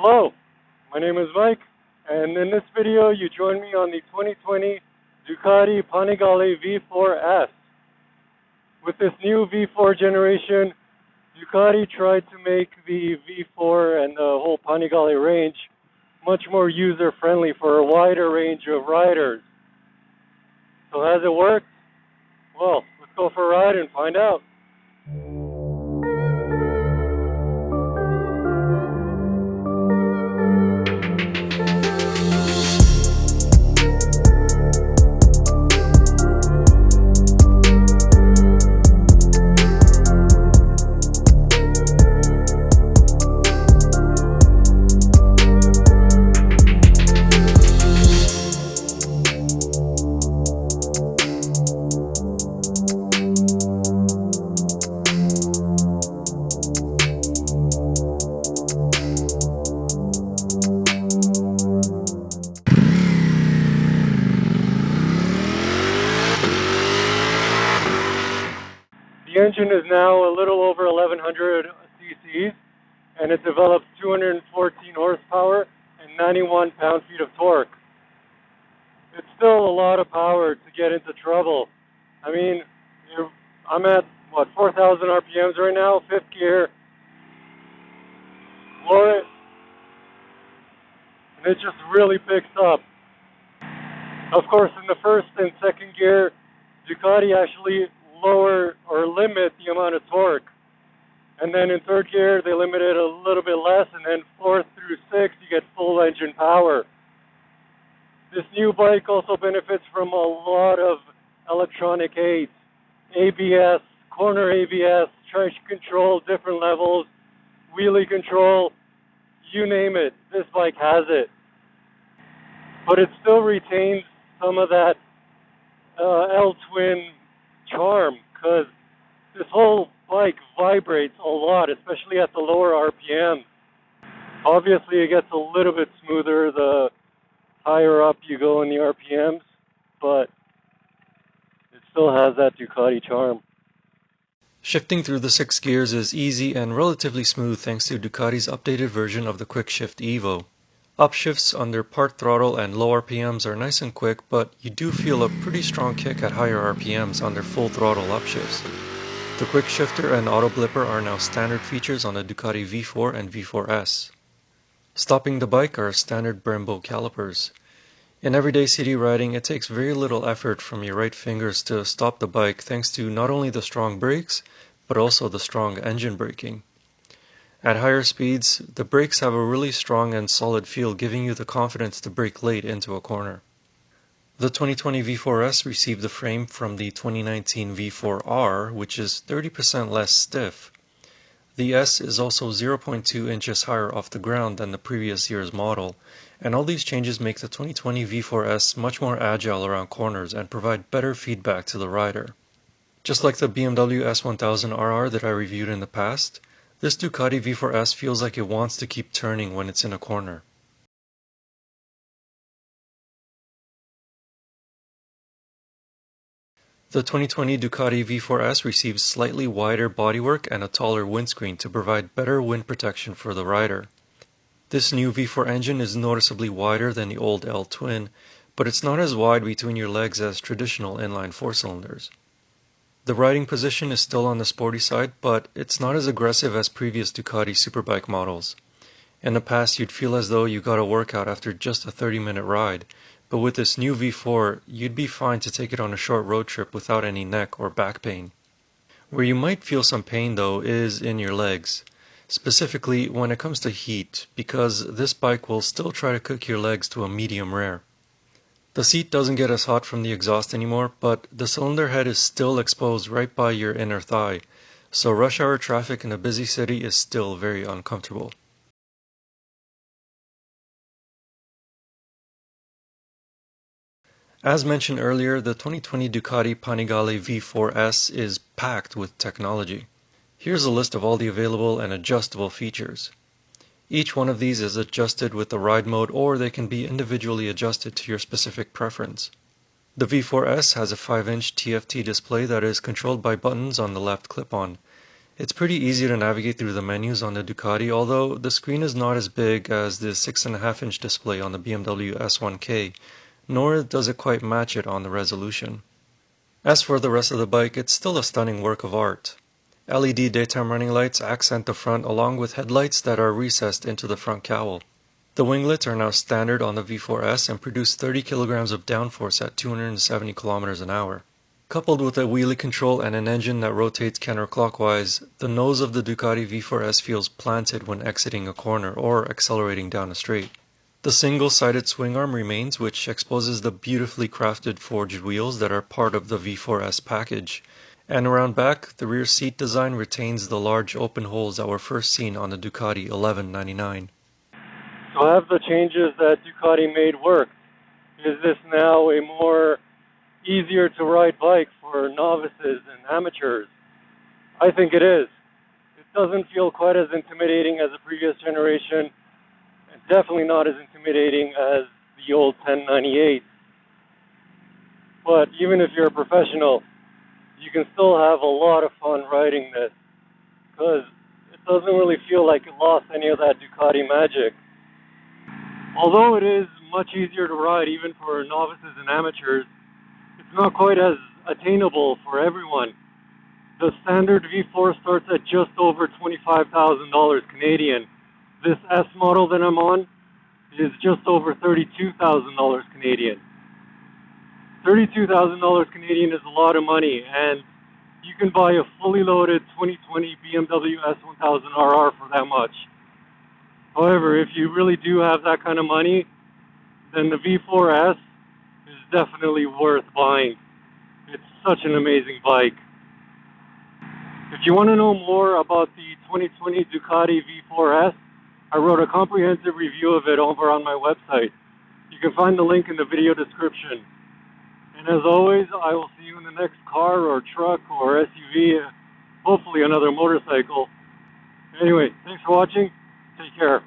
Hello, my name is Mike, and in this video you join me on the 2020 Ducati Panigale V4S. With this new V4 generation, Ducati tried to make the V4 and the whole Panigale range much more user-friendly for a wider range of riders. So has it worked? Well, let's go for a ride and find out. The engine is now a little over 1100 cc's, and it develops 214 horsepower and 91 pound-feet of torque. It's still a lot of power to get into trouble. I mean, I'm at, 4,000 RPMs right now, fifth gear, lower it, and it just really picks up. Of course, in the first and second gear, Ducati actually lower or limit the amount of torque. And then in third gear, they limit it a little bit less, and then fourth through sixth, you get full engine power. This new bike also benefits from a lot of electronic aids. ABS, corner ABS, traction control, different levels, wheelie control, you name it, this bike has it. But it still retains some of that 𝗟𝗶𝗵𝗿 charm, because this whole bike vibrates a lot, especially at the lower RPMs. Obviously, it gets a little bit smoother the higher up you go in the RPMs, but it still has that Ducati charm. Shifting through the 6 gears is easy and relatively smooth thanks to Ducati's updated version of the quickshift EVO. Upshifts under part throttle and low RPMs are nice and quick, but you do feel a pretty strong kick at higher RPMs under full throttle upshifts. The quick shifter and auto blipper are now standard features on the Ducati V4 and V4S. Stopping the bike are standard Brembo calipers. In everyday city riding, it takes very little effort from your right fingers to stop the bike thanks to not only the strong brakes, but also the strong engine braking. At higher speeds, the brakes have a really strong and solid feel, giving you the confidence to brake late into a corner. The 2020 V4S received the frame from the 2019 V4R, which is 30% less stiff. The S is also 0.2 inches higher off the ground than the previous year's model, and all these changes make the 2020 V4S much more agile around corners and provide better feedback to the rider. Just like the BMW S1000RR that I reviewed in the past, this Ducati V4S feels like it wants to keep turning when it's in a corner. The 2020 Ducati V4S receives slightly wider bodywork and a taller windscreen to provide better wind protection for the rider. This new V4 engine is noticeably wider than the old 𝗟𝗵𝗿, but it's not as wide between your legs as traditional inline 4-cylinders. The riding position is still on the sporty side, but it's not as aggressive as previous Ducati Superbike models. In the past, you'd feel as though you got a workout after just a 30-minute ride, but with this new V4, you'd be fine to take it on a short road trip without any neck or back pain. Where you might feel some pain, though, is in your legs, specifically when it comes to heat, because this bike will still try to cook your legs to a medium rare. The seat doesn't get as hot from the exhaust anymore, but the cylinder head is still exposed right by your inner thigh, so rush hour traffic in a busy city is still very uncomfortable. As mentioned earlier, the 2020 Ducati Panigale V4S is packed with technology. Here's a list of all the available and adjustable features. Each one of these is adjusted with the ride mode, or they can be individually adjusted to your specific preference. The V4S has a 5-inch TFT display that is controlled by buttons on the left clip-on. It's pretty easy to navigate through the menus on the Ducati, although the screen is not as big as the 6.5-inch display on the BMW S1K, nor does it quite match it on the resolution. As for the rest of the bike, it's still a stunning work of art. LED daytime running lights accent the front along with headlights that are recessed into the front cowl. The winglets are now standard on the V4S and produce 30 kilograms of downforce at 270 kilometers an hour. Coupled with a wheelie control and an engine that rotates counterclockwise, the nose of the Ducati V4S feels planted when exiting a corner or accelerating down a straight. The single-sided swing arm remains, which exposes the beautifully crafted forged wheels that are part of the V4S package. And around back, the rear seat design retains the large open holes that were first seen on the Ducati 1199. So have the changes that Ducati made worked? Is this now a more easier to ride bike for novices and amateurs? I think it is. It doesn't feel quite as intimidating as the previous generation, and definitely not as intimidating as the old 1098. But even if you're a professional, you can still have a lot of fun riding this, because it doesn't really feel like it lost any of that Ducati magic. Although it is much easier to ride even for novices and amateurs, it's not quite as attainable for everyone. The standard V4 starts at just over $25,000 Canadian. This S model that I'm on is just over $32,000 Canadian. $32,000 Canadian is a lot of money, and you can buy a fully loaded 2020 BMW S1000RR for that much. However, if you really do have that kind of money, then the V4S is definitely worth buying. It's such an amazing bike. If you want to know more about the 2020 Ducati V4S, I wrote a comprehensive review of it over on my website. You can find the link in the video description. And as always, I will see you in the next car or truck or SUV, hopefully another motorcycle. Anyway, thanks for watching. Take care.